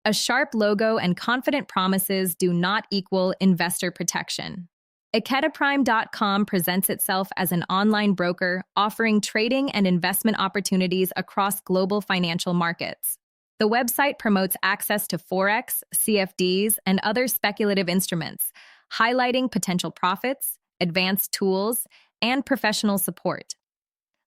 A sharp logo and confident promises do not equal investor protection. Iketaprime.com presents itself as an online broker offering trading and investment opportunities across global financial markets. The website promotes access to Forex, CFDs, and other speculative instruments, highlighting potential profits, advanced tools, and professional support.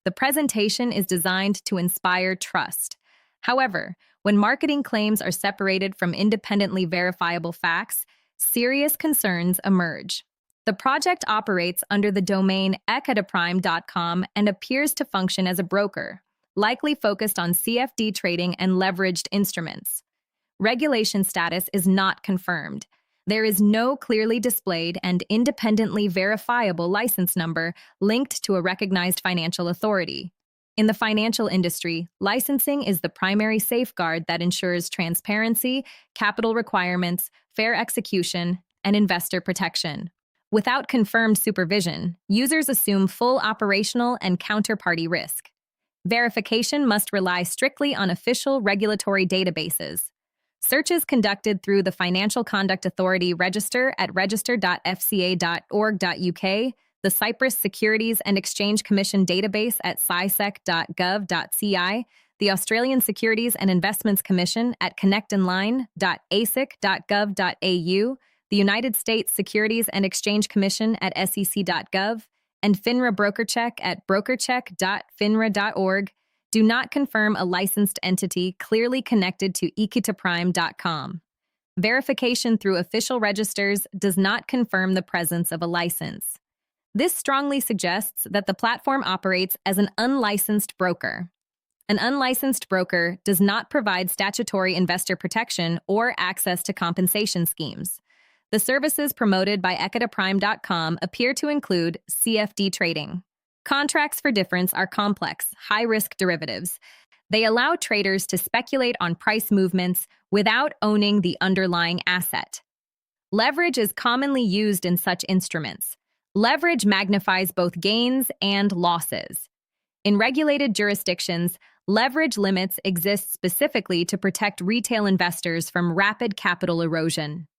The presentation is designed to inspire trust. However, when marketing claims are separated from independently verifiable facts, serious concerns emerge. The project operates under the domain iketaprime.com and appears to function as a broker, likely focused on CFD trading and leveraged instruments. Regulation status is not confirmed. There is no clearly displayed and independently verifiable license number linked to a recognized financial authority. In the financial industry, licensing is the primary safeguard that ensures transparency, capital requirements, fair execution, and investor protection. Without confirmed supervision, users assume full operational and counterparty risk. Verification must rely strictly on official regulatory databases. Searches conducted through the Financial Conduct Authority register at register.fca.org.uk, the Cyprus Securities and Exchange Commission database at cisec.gov.ci, the Australian Securities and Investments Commission at connectonline.asic.gov.au, the United States Securities and Exchange Commission at sec.gov, and FINRA BrokerCheck at brokercheck.finra.org, do not confirm a licensed entity clearly connected to iketaprime.com. Verification through official registers does not confirm the presence of a license. This strongly suggests that the platform operates as an unlicensed broker. An unlicensed broker does not provide statutory investor protection or access to compensation schemes. The services promoted by iketaprime.com appear to include CFD trading. Contracts for difference are complex, high-risk derivatives. They allow traders to speculate on price movements without owning the underlying asset. Leverage is commonly used in such instruments. Leverage magnifies both gains and losses. In regulated jurisdictions, leverage limits exist specifically to protect retail investors from rapid capital erosion.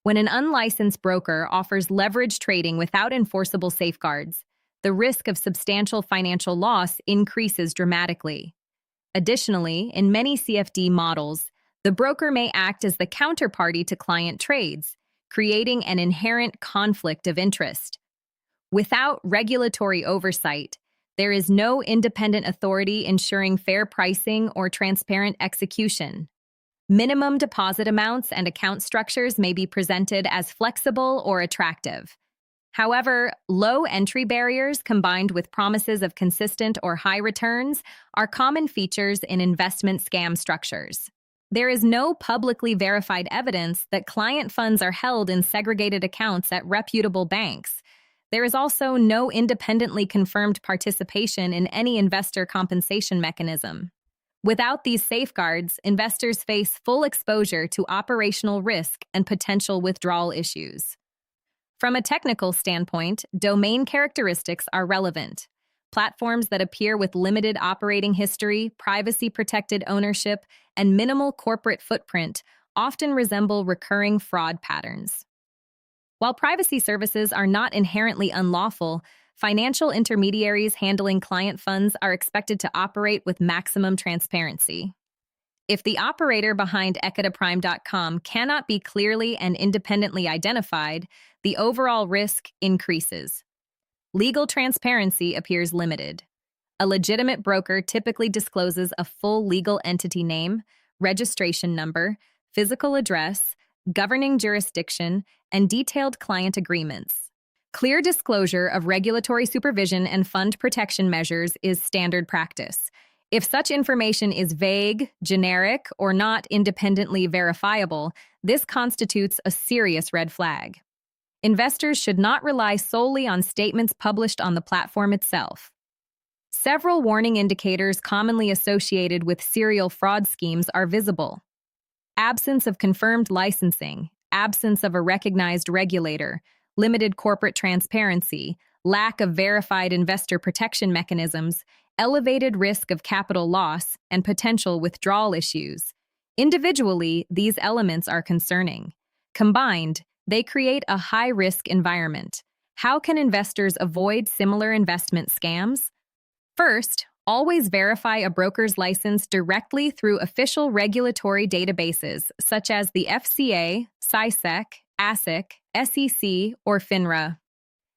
When an unlicensed broker offers leverage trading without enforceable safeguards, the risk of substantial financial loss increases dramatically. Additionally, in many CFD models, the broker may act as the counterparty to client trades, creating an inherent conflict of interest. Without regulatory oversight, there is no independent authority ensuring fair pricing or transparent execution. Minimum deposit amounts and account structures may be presented as flexible or attractive. However, low entry barriers combined with promises of consistent or high returns are common features in investment scam structures. There is no publicly verified evidence that client funds are held in segregated accounts at reputable banks. There is also no independently confirmed participation in any investor compensation mechanism. Without these safeguards, investors face full exposure to operational risk and potential withdrawal issues. From a technical standpoint, domain characteristics are relevant. Platforms that appear with limited operating history, privacy-protected ownership, and minimal corporate footprint often resemble recurring fraud patterns. While privacy services are not inherently unlawful, financial intermediaries handling client funds are expected to operate with maximum transparency. If the operator behind iketaprime.com cannot be clearly and independently identified, the overall risk increases. Legal transparency appears limited. A legitimate broker typically discloses a full legal entity name, registration number, physical address, governing jurisdiction, and detailed client agreements. Clear disclosure of regulatory supervision and fund protection measures is standard practice. If such information is vague, generic, or not independently verifiable, this constitutes a serious red flag. Investors should not rely solely on statements published on the platform itself. Several warning indicators commonly associated with serial fraud schemes are visible. Absence of confirmed licensing, absence of a recognized regulator, limited corporate transparency, lack of verified investor protection mechanisms, elevated risk of capital loss, and potential withdrawal issues. Individually, these elements are concerning. Combined, they create a high-risk environment. How can investors avoid similar investment scams? First, always verify a broker's license directly through official regulatory databases such as the FCA, SISEC, ASIC, SEC, or FINRA.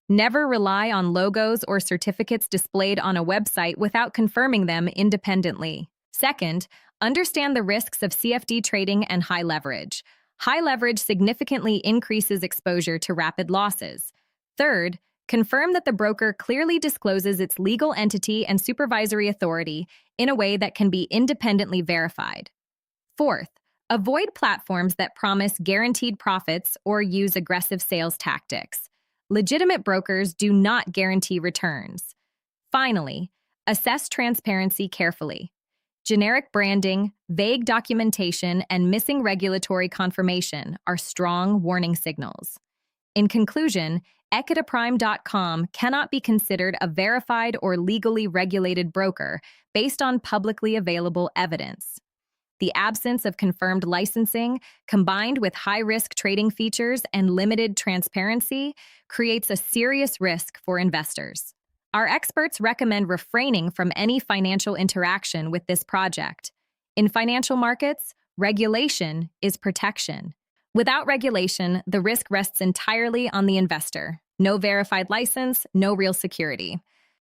Never rely on logos or certificates displayed on a website without confirming them independently. Second, understand the risks of CFD trading and high leverage. High leverage significantly increases exposure to rapid losses. Third, confirm that the broker clearly discloses its legal entity and supervisory authority in a way that can be independently verified. Fourth, avoid platforms that promise guaranteed profits or use aggressive sales tactics. Legitimate brokers do not guarantee returns. Finally, assess transparency carefully. Generic branding, vague documentation, and missing regulatory confirmation are strong warning signals. In conclusion, equitaprime.com cannot be considered a verified or legally regulated broker based on publicly available evidence. The absence of confirmed licensing, combined with high-risk trading features and limited transparency, creates a serious risk for investors. Our experts recommend refraining from any financial interaction with this project. In financial markets, regulation is protection. Without regulation, the risk rests entirely on the investor. No verified license, no real security.